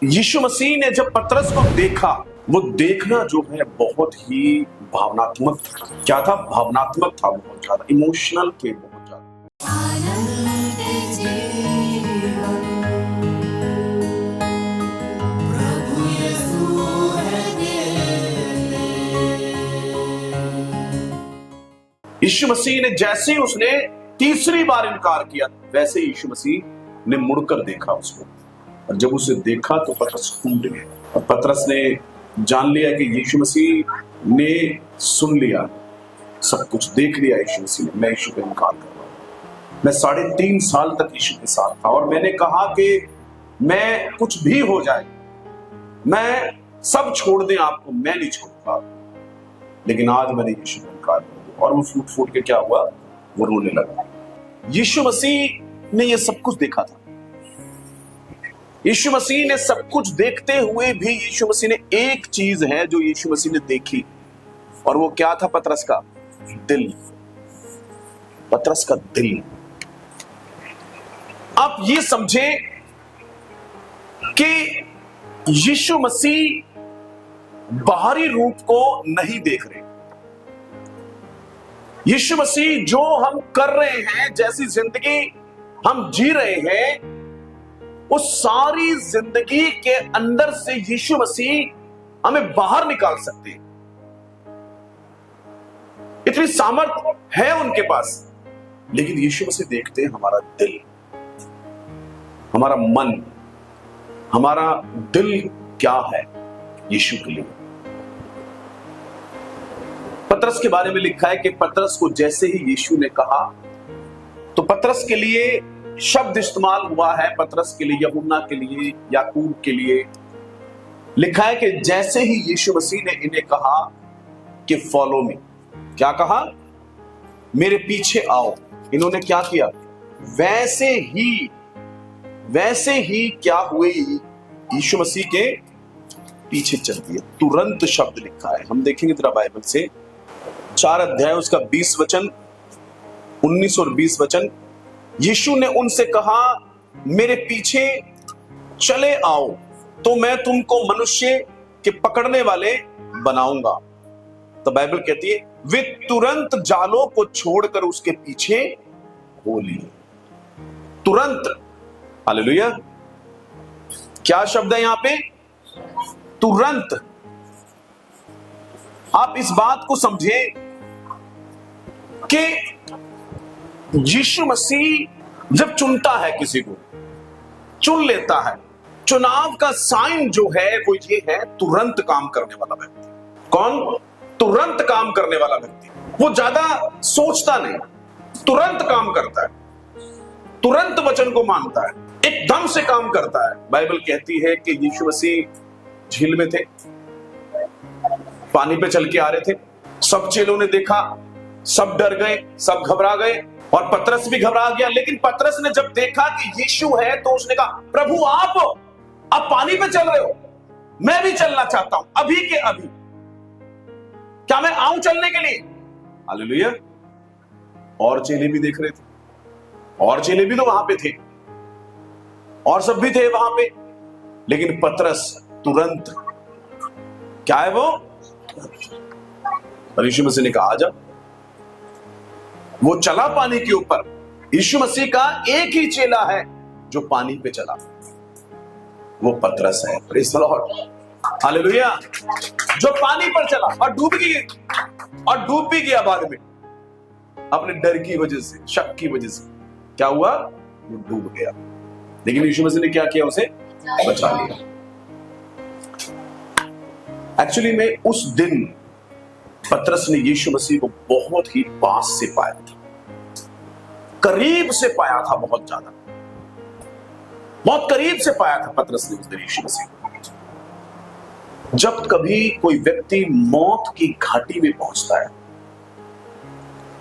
यीशु मसीह ने जब पतरस को देखा, वो देखना जो है बहुत ही भावनात्मक था। क्या था? भावनात्मक था, बहुत ज्यादा इमोशनल थे, बहुत ज्यादा। यीशु मसीह ने जैसे ही उसने तीसरी बार इनकार किया, वैसे यीशु मसीह ने मुड़कर देखा उसको, और जब उसे देखा तो पतरस टूट गया। और पतरस ने जान लिया कि यीशु मसीह ने सुन लिया, सब कुछ देख लिया यीशु मसीह ने। मैं यीशु का इनकार कर रहा हूं। मैं 3.5 साल तक यीशु के साथ था और मैंने कहा कि मैं कुछ भी हो जाए, मैं सब छोड़ दें आपको, मैं नहीं छोड़ूंगा। लेकिन आज मैंने यीशु का इनकार कर दिया। और वो फूट फूट के क्या हुआ? वो रोने लगा। यीशु मसीह ने ये सब कुछ देखा था। यीशु मसीह ने सब कुछ देखते हुए भी यीशु मसीह ने एक चीज है जो यीशु मसीह ने देखी, और वो क्या था? पतरस का दिल। पतरस का दिल। आप ये समझे कि यीशु मसीह बाहरी रूप को नहीं देख रहे। यीशु मसीह जो हम कर रहे हैं, जैसी जिंदगी हम जी रहे हैं, उस सारी जिंदगी के अंदर से यीशु मसीह हमें बाहर निकाल सकते हैं। इतनी सामर्थ है उनके पास। लेकिन यीशु मसीह देखते हैं हमारा दिल, हमारा मन, हमारा दिल क्या है यीशु के लिए। पतरस के बारे में लिखा है कि पतरस को जैसे ही यीशु ने कहा, तो पतरस के लिए शब्द इस्तेमाल हुआ है, पतरस के लिए, यूहन्ना के लिए, याकूब के लिए। लिखा है कि जैसे ही यीशु मसीह ने इन्हें कहा कि फॉलो मी, क्या कहा? मेरे पीछे आओ। इन्होंने क्या किया? वैसे ही क्या हुए? यीशु मसीह के पीछे चल दिए। तुरंत शब्द लिखा है, हम देखेंगे जरा बाइबल से। 4 अध्याय उसका 20 वचन, 19 और 20 वचन। यीशु ने उनसे कहा, मेरे पीछे चले आओ तो मैं तुमको मनुष्य के पकड़ने वाले बनाऊंगा। तो बाइबल कहती है वे तुरंत जालों को छोड़कर उसके पीछे हो लिए। तुरंत। हालेलुया। क्या शब्द है यहां पे? तुरंत। आप इस बात को समझे कि यीशु मसीह जब चुनता है, किसी को चुन लेता है, चुनाव का साइन जो है वो ये है, तुरंत काम करने वाला व्यक्ति। कौन? तुरंत काम करने वाला व्यक्ति। वो ज्यादा सोचता नहीं, तुरंत काम करता है, तुरंत वचन को मानता है, एकदम से काम करता है। बाइबल कहती है कि यीशु मसीह झील में थे, पानी पे चल के आ रहे थे। सब चेलों ने देखा, सब डर गए, सब घबरा गए, और पतरस भी घबरा गया। लेकिन पतरस ने जब देखा कि यीशु है, तो उसने कहा, प्रभु आप पानी पे चल रहे हो, मैं भी चलना चाहता हूं, अभी के अभी। क्या मैं आऊं चलने के लिए? हालेलुया। और चेले भी देख रहे थे, और चेले भी तो वहां पे थे, और सब भी थे वहां पे। लेकिन पतरस तुरंत, क्या है वो? और यीशु मसीह ने कहा, आजा। वो चला पानी के ऊपर। यीशु मसीह का एक ही चेला है जो पानी पे चला, वो पतरस है। Praise the Lord. हालेलुया। जो पानी पर चला और डूब भी गया बाद में, अपने डर की वजह से, शक की वजह से। क्या हुआ? वो डूब गया। लेकिन यीशु मसीह ने क्या किया? उसे बचा लिया। एक्चुअली में उस दिन पतरस ने यीशु मसीह को बहुत ही पास से पाया था, करीब से पाया था, बहुत ज्यादा, बहुत करीब से पाया था पतरस ने उस दिन यीशु मसीह को। जब कभी कोई व्यक्ति मौत की घाटी में पहुंचता है,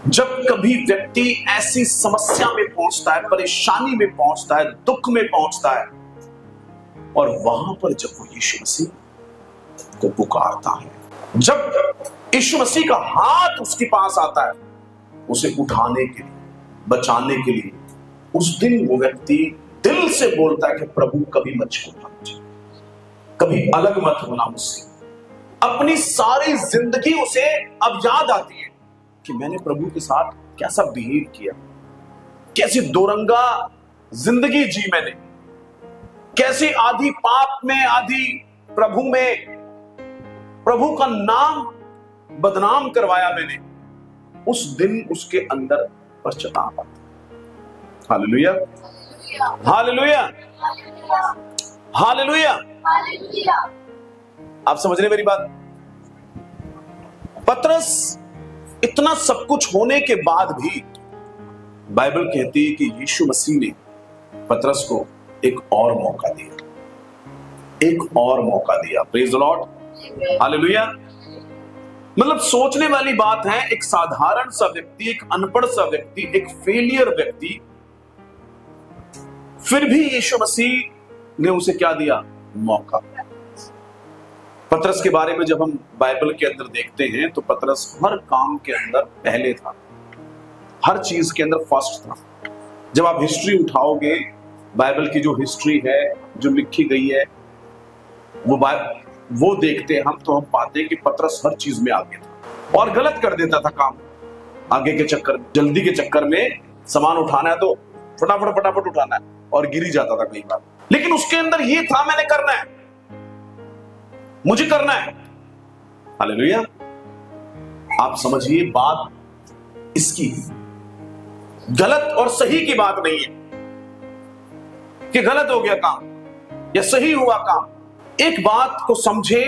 जब कभी व्यक्ति ऐसी समस्या में पहुंचता है, परेशानी में पहुंचता है, दुख में पहुंचता है, और वहां पर जब वो यीशु मसीह को पुकारता है, जब यीशु मसीह का हाथ उसके पास आता है उसे उठाने के लिए, बचाने के लिए, उस दिन वो व्यक्ति दिल से बोलता है कि प्रभु कभी मत छोड़ना मुझे, कभी अलग मत होना मुझसे। अपनी सारी जिंदगी उसे अब याद आती है कि मैंने प्रभु के साथ कैसा बिहेव किया, कैसी दोरंगा जिंदगी जी मैंने, कैसी आधी पाप में आधी प्रभु में, प्रभु का नाम बदनाम करवाया मैंने। उस दिन उसके अंदर पश्चाताप आता। Hallelujah, hallelujah, hallelujah. आप समझ रहे मेरी बात? पतरस इतना सब कुछ होने के बाद भी बाइबल कहती है कि यीशु मसीह ने पतरस को एक और मौका दिया, एक और मौका दिया। Praise the Lord, hallelujah. मतलब सोचने वाली बात है, एक साधारण सा व्यक्ति, एक अनपढ़ सा व्यक्ति, एक फेलियर व्यक्ति, फिर भी यीशु मसीह ने उसे क्या दिया? मौका। पतरस के बारे में जब हम बाइबल के अंदर देखते हैं तो पतरस हर काम के अंदर पहले था, हर चीज के अंदर फर्स्ट था। जब आप हिस्ट्री उठाओगे, बाइबल की जो हिस्ट्री है, जो लिखी गई है, वो देखते हैं हम तो हम पाते हैं कि पतरस हर चीज में आगे था और गलत कर देता था काम। आगे के चक्कर, जल्दी के चक्कर में सामान उठाना है तो फटाफट फटाफट उठाना है और गिर ही जाता था कई बार। लेकिन उसके अंदर ये था, मैंने करना है, मुझे करना है। हालेलुया। आप समझिए बात इसकी गलत और सही की बात नहीं है कि गलत हो गया काम या सही हुआ काम। एक बात को समझे,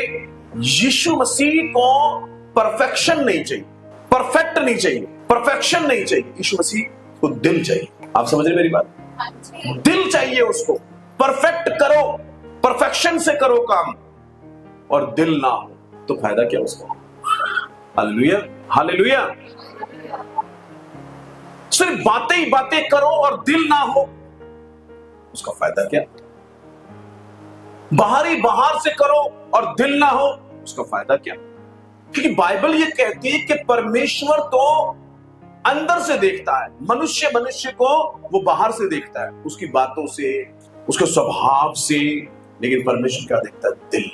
यीशु मसीह को परफेक्शन नहीं चाहिए, परफेक्ट नहीं चाहिए, परफेक्शन नहीं चाहिए। यीशु मसीह को दिल चाहिए। आप समझ रहे मेरी बात? दिल चाहिए उसको। परफेक्ट करो, परफेक्शन से करो काम, और दिल ना हो तो फायदा क्या उसका? Hallelujah, hallelujah. सिर्फ बातें ही बातें करो और दिल ना हो, उसका फायदा क्या? बाहर से करो और दिल ना हो, उसका फायदा क्या? क्योंकि बाइबल ये कहती है कि परमेश्वर तो अंदर से देखता है, मनुष्य को वो बाहर से देखता है, उसकी बातों से, उसके स्वभाव से, लेकिन परमेश्वर क्या देखता है? दिल।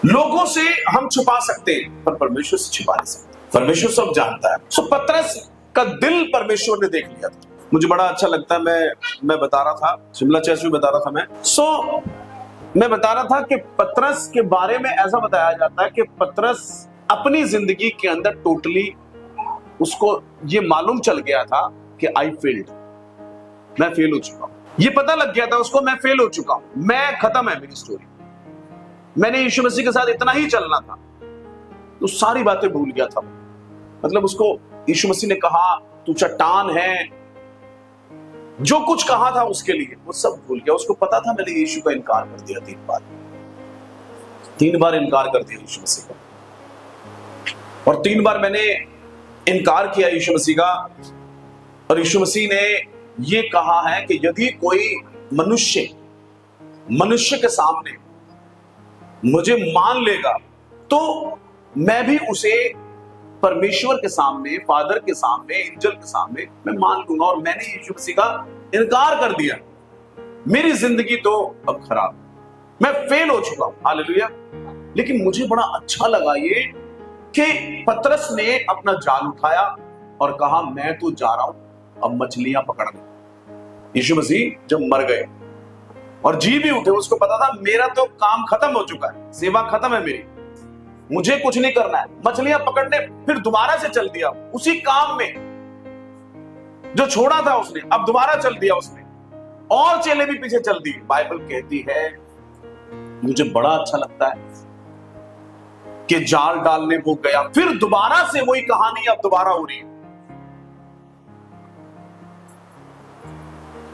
लोगों से हम छुपा सकते हैं पर परमेश्वर से छुपा नहीं सकते। परमेश्वर सब जानता है। सो पतरस का दिल परमेश्वर ने देख लिया था। मुझे बड़ा अच्छा लगता है, मैं बता रहा था, शिमला चर्च में बता रहा था मैं बता रहा था कि पतरस के बारे में ऐसा बताया जाता है कि पतरस अपनी जिंदगी के अंदर टोटली उसको ये मालूम चल गया था कि आई फेल्ड, मैं फेल हो चुका हूं। ये पता लग गया था उसको, मैं फेल हो चुका हूं, मैं खत्म है मेरी स्टोरी, मैंने यीशु मसीह के साथ इतना ही चलना था। तो सारी बातें भूल गया था। मतलब उसको यीशु मसीह ने कहा तू चट्टान है, जो कुछ कहा था उसके लिए वो सब भूल गया। उसको पता था मैंने यीशु का इनकार कर दिया 3 बार इनकार कर दिया यीशु मसीह का, और 3 बार मैंने इनकार किया यीशु मसीह का। और यीशु मसीह ने ये कहा है कि यदि कोई मनुष्य के सामने मुझे मान लेगा तो मैं भी उसे परमेश्वर के सामने, फादर के सामने, एंजल के सामने मैं मान लूंगा। और मैंने यीशु मसीह का इनकार कर दिया, मेरी जिंदगी तो अब खराब, मैं फेल हो चुका हूं। हालेलुया। लेकिन मुझे बड़ा अच्छा लगा ये कि पतरस ने अपना जाल उठाया और कहा मैं तो जा रहा हूं अब मछलियां पकड़ने। यीशु मसीह जब मर गए और जी भी उठे, उसको पता था मेरा तो काम खत्म हो चुका है, सेवा खत्म है मेरी, मुझे कुछ नहीं करना है। मछलियां पकड़ने फिर दोबारा से चल दिया उसी काम में जो छोड़ा था उसने, अब दोबारा चल दिया उसने, और चेले भी पीछे चल दिए। बाइबल कहती है, मुझे बड़ा अच्छा लगता है कि जाल डालने वो गया, फिर दोबारा से वही कहानी अब दोबारा हो रही है।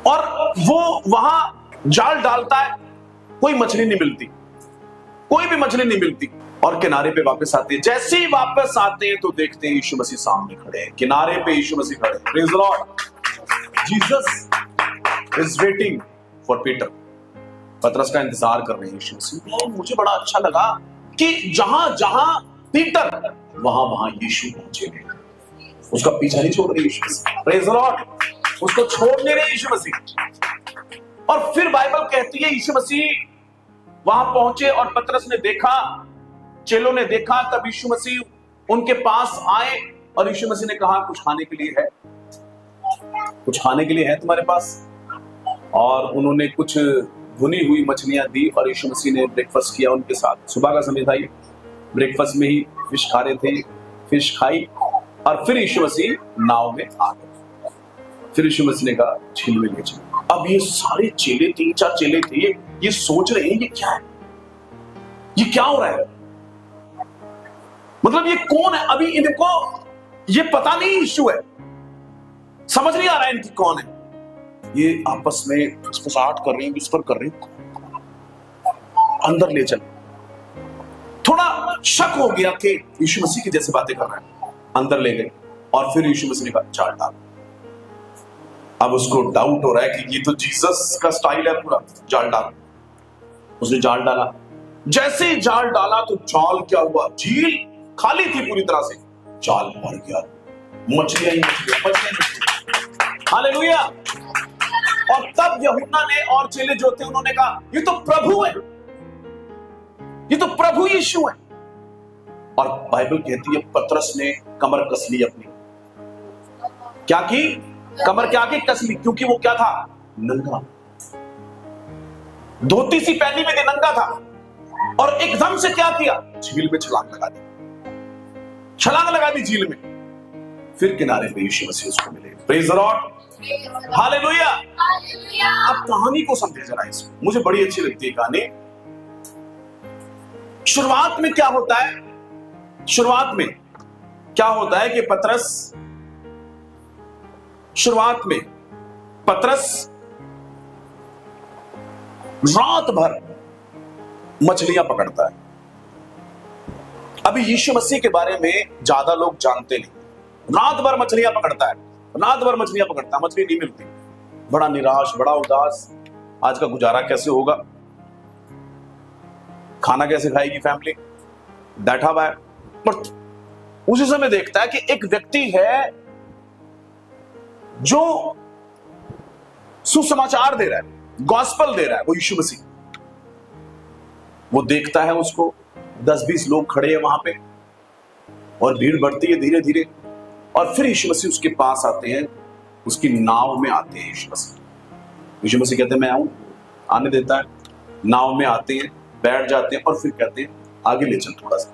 और वो वहां जाल डालता है, कोई मछली नहीं मिलती, कोई भी मछली नहीं मिलती, और किनारे पे वापस आते हैं। जैसे ही वापस आते हैं तो देखते हैं यीशु मसीह सामने खड़े हैं, किनारे पे यीशु मसीह खड़े हैं। Praise the Lord. Jesus is waiting for Peter. पतरस का इंतजार कर रहे हैं यीशु मसीह। और मुझे बड़ा अच्छा लगा कि जहां जहां पीटर वहां यीशु पहुंचे गए, उसका पीछा नहीं छोड़ रहे Yeshu Masih. Praise the Lord. उसको छोड़ नहीं रहे यीशु मसीह। और फिर बाइबल कहती है यीशु मसीह वहां पहुंचे और पतरस ने देखा, चेलों ने देखा, तब यीशु मसीह उनके पास आए और यीशु मसीह ने कहा, कुछ खाने के लिए है? कुछ खाने के लिए है तुम्हारे पास? और उन्होंने कुछ भुनी हुई मछलियां दी और यीशु मसीह ने ब्रेकफास्ट किया उनके साथ। सुबह का समय था, ये ब्रेकफास्ट में ही फिश खा रहे थे, फिश खाई और फिर यीशु मसीह नाव में आ गए। फिर यीशु मसीह ने कहा, झील में ले चलो। अब ये सारे चेले, 3-4 चेले थे, ये सोच रहे हैं ये क्या है, ये क्या हो रहा है, मतलब ये कौन है? अभी इनको ये पता नहीं यीशु है, समझ नहीं आ रहा है इनकी कौन है। ये आपस में फुसफुसाहट कर रही है, विस्पर कर रही है, अंदर ले चल। थोड़ा शक हो गया कि यीशु मसीह की जैसे बातें कर रहा है, अंदर ले गए और फिर यीशु मसीह ने कहा, जाल डाल। अब उसको डाउट हो रहा है कि ये तो जीसस का स्टाइल है पूरा, जाल डाल। उसने जाल डाला, जैसे ही जाल डाला तो जाल क्या हुआ, झील खाली थी पूरी तरह से, जाल भर गया, मछलियां ही मछलियां। हालेलुया। और तब यूहन्ना ने और चेले जो थे उन्होंने कहा, ये तो प्रभु है, ये तो प्रभु यीशु है। और बाइबल कहती है पतरस ने कमर कस ली अपनी। क्या की? कमर क्या की? कस ली, क्योंकि वो क्या था? नंगा, धोती सी पहनी में नंगा था। और एकदम से क्या किया? झील में छलांग लगा दी, छलांग लगा दी झील में। फिर किनारे पे यीशु मसीह उसको मिले। Praise the Lord, hallelujah. अब कहानी को समझे जरा, इसमें मुझे बड़ी अच्छी लगती है कहानी। शुरुआत में क्या होता है? शुरुआत में क्या होता है कि शुरुआत में पतरस रात भर मछलियां पकड़ता है। अभी यीशु मसीह के बारे में ज्यादा लोग जानते नहीं। रात भर मछलियां पकड़ता है, रात भर मछलियां पकड़ता है, मछली नहीं मिलती, बड़ा निराश, बड़ा उदास। आज का गुजारा कैसे होगा, खाना कैसे खाएगी फैमिली, बैठा हुआ है। पर उसी समय देखता है कि एक व्यक्ति है जो सुसमाचार दे रहा है, गॉस्पेल दे रहा है, वो यीशु मसीह। वो देखता है उसको, 10-20 लोग खड़े हैं वहां पे और भीड़ बढ़ती है धीरे धीरे। और फिर यीशु मसीह उसके पास आते हैं, उसकी नाव में आते हैं यीशु मसीह कहते हैं मैं आऊं, आने देता है, नाव में आते हैं, बैठ जाते हैं और फिर कहते हैं आगे ले चल थोड़ा सा।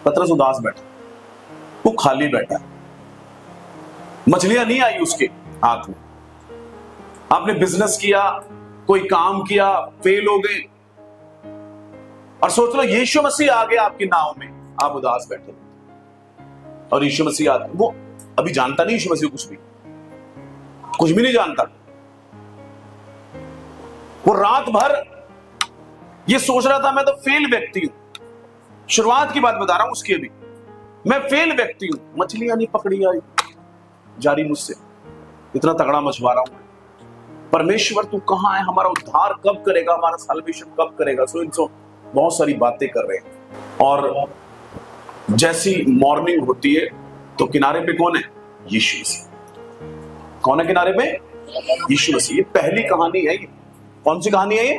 पतरस उदास बैठा, वो खाली बैठा है, मछलियां नहीं आई उसके हाथ में। आपने बिजनेस किया, कोई काम किया, फेल हो गए और सोच लो यीशु मसीह आ गया आपकी नाव में, आप उदास बैठे। और यीशु मसीह आते, वो अभी जानता नहीं यीशु मसीह कुछ भी नहीं जानता। वो रात भर ये सोच रहा था मैं तो फेल व्यक्ति हूं। शुरुआत की बात बता रहा हूं उसकी, अभी मैं फेल व्यक्ति हूं, मछलियां नहीं पकड़ी आई जारी मुझसे, इतना तगड़ा मछुआरा हूं। परमेश्वर तू कहां है, हमारा उद्धार कब करेगा, हमारा साल्वेशन कब करेगा। सो बहुत सारी बातें कर रहे हैं। और जैसी मॉर्निंग होती है तो किनारे पे कौन है? यीशु मसीह। कौन है किनारे पे? यीशु मसीह। ये पहली कहानी है। ये कौन सी कहानी है? ये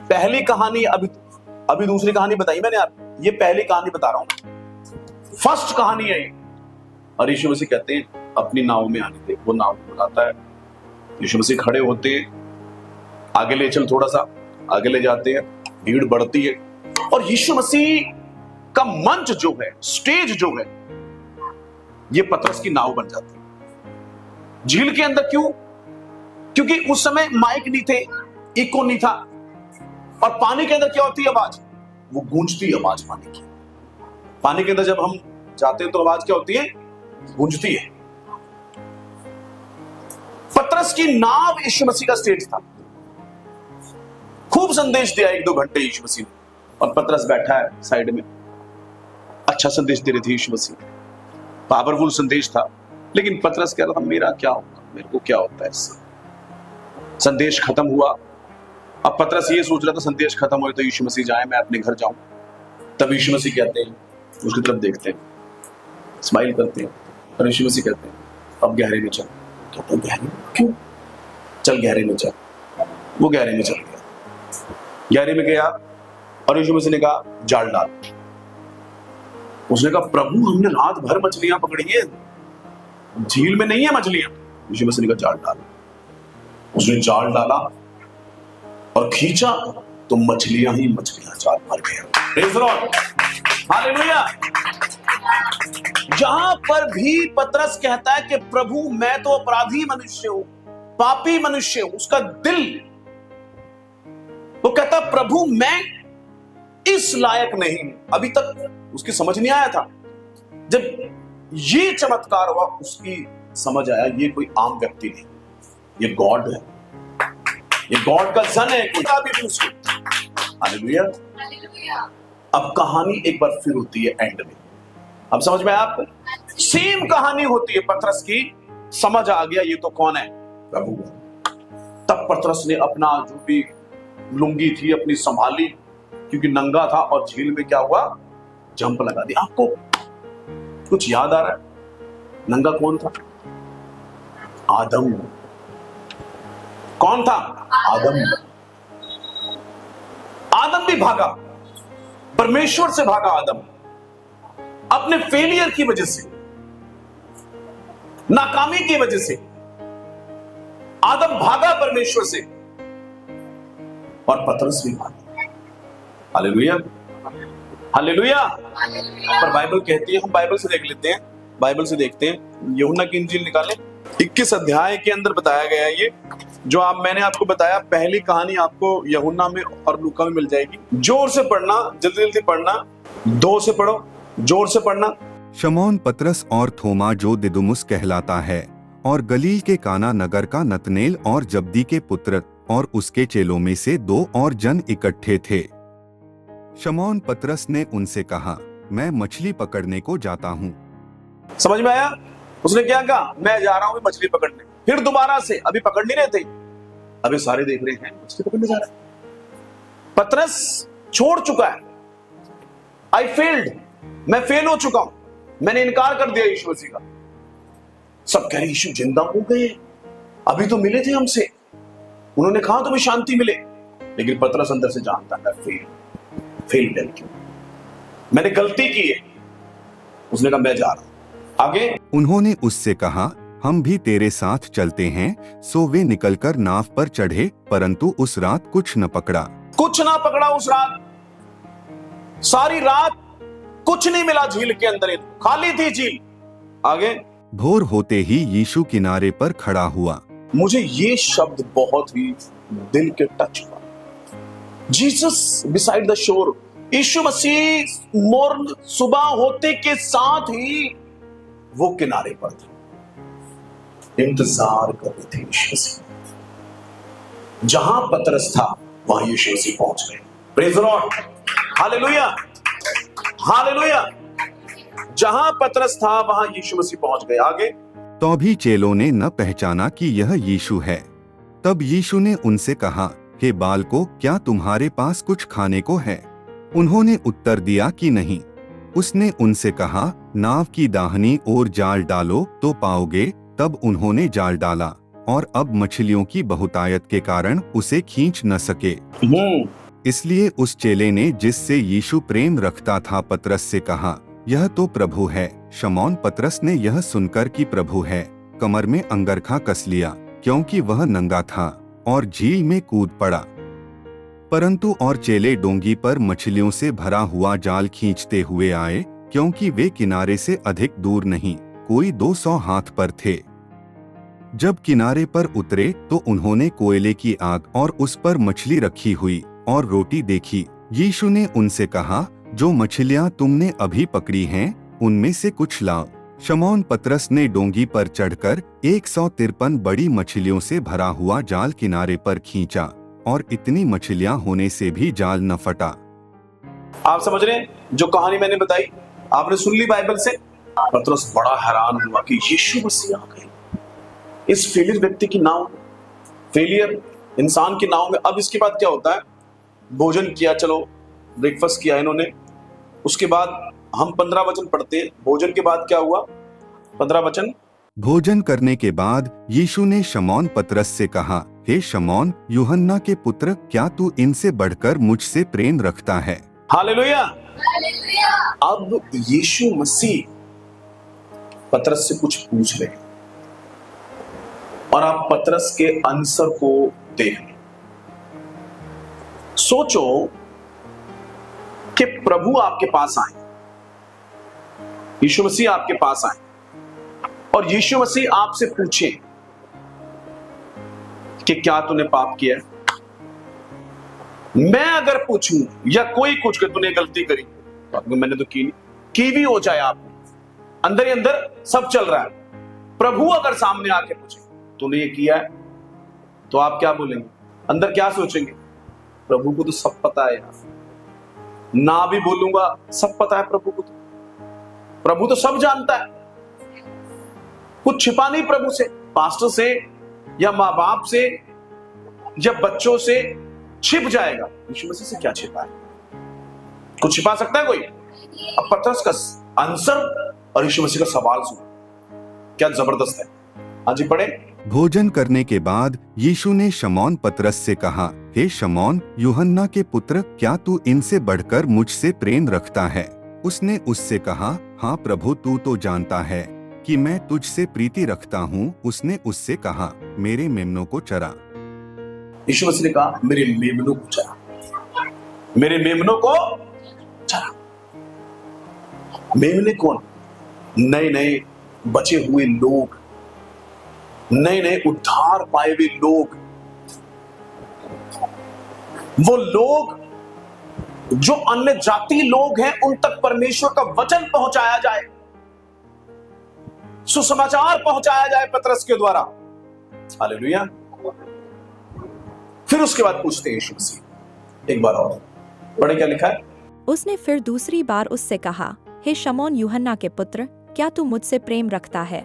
पहली कहानी। अभी दूसरी कहानी बताई मैंने यार, ये पहली कहानी बता रहा हूं, फर्स्ट कहानी है ये। और यीशु मसीह कहते हैं अपनी नाव में आने दे। वो नाव बुलाता है, यीशु मसीह खड़े होते हैं, आगे ले चल थोड़ा सा, आगे ले जाते हैं, भीड़ बढ़ती है और यीशु मसीह का मंच जो है, स्टेज जो है, ये पतरस की नाव बन जाती है झील के अंदर। क्यों? क्योंकि उस समय माइक नहीं थे, इको नहीं था। और पानी के अंदर क्या होती है आवाज? वो गूंजती आवाज पानी की। पानी के अंदर जब हम जाते हैं तो आवाज क्या होती है? गूंजती है। पतरस की नाव यीशु मसीह का स्टेज था। खूब संदेश दिया 1-2 घंटे यीशु मसीह ने, और पतरस बैठा है साइड में। अच्छा संदेश दे रहे थे यीशु मसीह, पावरफुल संदेश था। लेकिन पतरस कह रहा था मेरा क्या होगा, मेरे को क्या होता है इससे। संदेश खत्म हुआ। अब पतरस ये सोच रहा था संदेश खत्म हो तो यीशु मसीह जाए, मैं अपने घर जाऊं। तब यीशु मसीह कहते हैं, उसकी तरफ देखते हैं, स्माइल करते हैं और यीशु मसीह कहते हैं अब गहरे में चल। कहते हैं गहरे में? क्यों? चल गहरे में चल। वो गहरे में चल गया। गहरे में गया और यीशु मसीह ने कहा जाल डाल। उसने कहा प्रभु हमने रात भर मछलियां पकड़ी है, झील में नहीं है मछलियां। यीशु मसीह ने कहा जाल डाल। उसने जाल डाला और खींचा तो मछलियां ही मछलियां, जाल भर गया। Praise the Lord, hallelujah. जहां पर भी पतरस कहता है कि प्रभु मैं तो अपराधी मनुष्य हूं, पापी मनुष्य हूं, उसका दिल वो कहता प्रभु मैं इस लायक नहीं। अभी तक उसकी समझ नहीं आया था। जब ये चमत्कार हुआ उसकी समझ आया ये कोई आम व्यक्ति नहीं, ये गॉड है, ये गॉड का सन है। हालेलुया। अब कहानी एक बार फिर होती है एंड में। अब समझ में आपको सेम कहानी होती है पतरस की। समझ आ गया ये तो कौन है, प्रभु। तब पतरस ने अपना जो भी लुंगी थी अपनी संभाली, क्योंकि नंगा था, और झील में क्या हुआ, जंप लगा दिया। आपको कुछ याद आ रहा है? नंगा कौन था? आदम। कौन था? आदम। आदम भी भागा, परमेश्वर से भागा। आदम अपने फेलियर की वजह से, नाकामी की वजह से आदम भागा परमेश्वर से, और पतरस भी भागा। Hallelujah, hallelujah. पर बाइबल कहती है, हम बाइबल से देख लेते हैं, बाइबल से देखते हैं। यूहन्ना की इंजील निकालें, 21 अध्याय के अंदर बताया गया है ये जो मैंने आपको बताया। पहली कहानी आपको यूहन्ना में और लूका में मिल जाएगी। जोर से पढ़ना, जल्दी जल्दी पढ़ना, 2 से पढ़ो, जोर से पढ़ना। शमौन पतरस और थोमा जो दिदुमुस कहलाता है, और गलील के काना नगर का नतनेल और जब्दी के पुत्र और उसके चेलों में से 2 और जन इकट्ठे थे। शमौन पतरस ने उनसे कहा, मैं मछली पकड़ने को जाता हूँ। समझ में आया? उसने क्या कहा? मैं जा रहा हूं मछली पकड़ने। फिर दोबारा से, अभी पकड़ नहीं रहे थे, अभी सारे देख रहे हैं मछली पकड़ने जा रहा है। पतरस छोड़ चुका है। आई फेल्ड, मैं फेल हो चुका हूं, मैंने इनकार कर दिया यीशु मसीह का। सब कह रहे यीशु जिंदा हो गए, अभी तो मिले थे हमसे, उन्होंने कहा तुम्हें शांति मिले। लेकिन पतरस अंदर से जानता है फेल, मैंने गलती की है। उसने कहा मैं जा रहा हूं। आगे उन्होंने उससे कहा, हम भी तेरे साथ चलते हैं। सो वे निकलकर नाव पर चढ़े, परंतु उस रात कुछ न पकड़ा। कुछ ना पकड़ा उस रात। सारी रात कुछ नहीं मिला झील के अंदर, खाली थी झील। आगे भोर होते ही यीशु किनारे पर खड़ा हुआ। मुझे ये शब्द बहुत ही दिल के टच हुआ। Jesus beside the shore. यीशु मसीह मोर सुबह होते के साथ ही वो किनारे पर था, इंतजार कर रहे थे यीशु मसीह। जहां पतरस था वहां यीशु मसीह पहुंच गए। Praise the Lord, hallelujah, hallelujah. जहां पतरस था वहां यीशु मसीह पहुंच गए। आगे तो भी चेलों ने न पहचाना कि यह यीशु है। तब यीशु ने उनसे कहा, हे बालकों, क्या तुम्हारे पास कुछ खाने को है? उन्होंने उत्तर दिया कि नहीं। उसने उनसे कहा, नाव की दाहिनी ओर जाल डालो तो पाओगे। तब उन्होंने जाल डाला, और अब मछलियों की बहुतायत के कारण उसे खींच न सके। इसलिए उस चेले ने जिससे यीशु प्रेम रखता था पतरस से कहा, यह तो प्रभु है। शमौन पतरस ने यह सुनकर कि प्रभु है, कमर में अंगरखा कस लिया, क्योंकि वह नंगा था, और झील में कूद पड़ा। परंतु और चेले डोंगी पर मछलियों से भरा हुआ जाल खींचते हुए आए, क्योंकि वे किनारे से अधिक दूर नहीं, कोई 200 हाथ पर थे। जब किनारे पर उतरे तो उन्होंने कोयले की आग और उस पर मछली रखी हुई और रोटी देखी। यीशु ने उनसे कहा, जो मछलियां तुमने अभी पकड़ी हैं उनमें से कुछ लाओ। शमौन पतरस ने डोंगी पर चढ़कर 153 बड़ी मछलियों से भरा हुआ जाल किनारे पर खींचा, और इतनी मछलियां होने से भी जाल न फटा। आप समझ रहे हैं? जो कहानी मैंने बताई आपने सुन ली बाइबल से। पतरस बड़ा हैरान हुआ कि यीशु मसीह आ गए इस फेलियर व्यक्ति की नाव, फेलियर इंसान की नाव में। अब इसके बाद क्या होता है? भोजन किया, चलो ब्रेकफास्ट किया इन्होंने। उसके बाद हम 15 वचन पढ़ते हैं। भोजन के बाद क्या हुआ? 15 वचन। भोजन करने के बाद यीशु ने शमौन पतरस से कहा, हे शमौन यूहन्ना के पुत्र, क्या तू इनसे बढ़कर मुझसे प्रेम रखता है? हालेलुया। अब यीशु मसीह पतरस से कुछ पूछ रहे हैं और आप पतरस के आंसर को देख लें। सोचो कि प्रभु आपके पास आए, यीशु मसीह आपके पास आए और यीशु मसीह आपसे पूछे कि क्या तूने पाप किया? मैं अगर पूछूं या कोई कुछ कि तूने गलती करी, तो मैंने तो की नहीं, की भी हो जाए, आप अंदर ही अंदर सब चल रहा है। प्रभु अगर सामने आके पूछे तूने ये किया है, तो आप क्या बोलेंगे? अंदर क्या सोचेंगे? प्रभु को तो सब पता है यार, ना भी बोलूंगा सब पता है प्रभु को, प्रभु तो सब जानता है, कुछ छिपा नहीं प्रभु से, पास्टर से या माँ बाप से या बच्चों से छिप जाएगा, यीशु मसीह से क्या छिपा है? कुछ छिपा सकता है कोई? अब पतरस का आंसर और यीशु मसीह का सवाल सुनो, क्या जबरदस्त है। आज ही पढ़े। भोजन करने के बाद यीशु ने शमौन पतरस से कहा, हे शमौन यूहन्ना के पुत्र, क्या तू इनसे बढ़कर मुझसे प्रेम रखता है? उसने उससे कहा, हाँ प्रभु, तू तो जानता है कि मैं तुझसे प्रीति रखता हूँ। उसने उससे कहा, मेरे मेमनों को चरा। यीशु मसीह ने कहा, मेरे मेमनों को चरा, मेरे मेमनों को चरा। मेमने कौन? नए नए बचे हुए लोग, नए नए उद्धार पाए हुए लोग, वो लोग जो अन्य जाति लोग हैं, उन तक परमेश्वर का वचन पहुंचाया जाए, सुसमाचार पहुंचाया जाए पतरस के द्वारा। हालेलुया। फिर उसके बाद पूछते हैं यीशु मसीह एक बार और, पढ़े क्या लिखा है। उसने फिर दूसरी बार उससे कहा, हे शमौन यूहन्ना के पुत्र, क्या तू मुझसे प्रेम रखता है?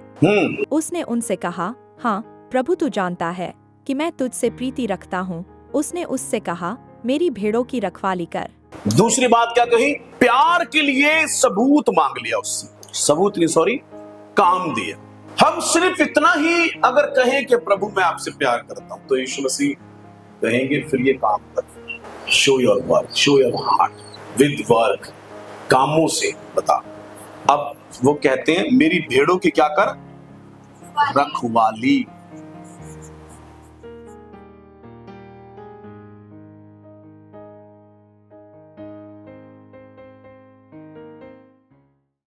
उसने उनसे कहा, हाँ प्रभु, तू जानता है कि मैं तुझसे प्रीति रखता हूँ। उसने उससे कहा, मेरी भेड़ों की रखवाली कर। दूसरी बात क्या कही? प्यार के लिए सबूत मांग लिया उससे, सबूत नहीं, सॉरी, काम दिया। हम सिर्फ इतना ही अगर कहें कि प्रभु मैं आपसे प्यार करता हूं, तो यीशु मसीह कहेंगे फिर ये काम कर, show your work, show your heart with work, कामों से बता। अब वो कहते हैं मेरी भेड़ों की क्या कर? रखवाली।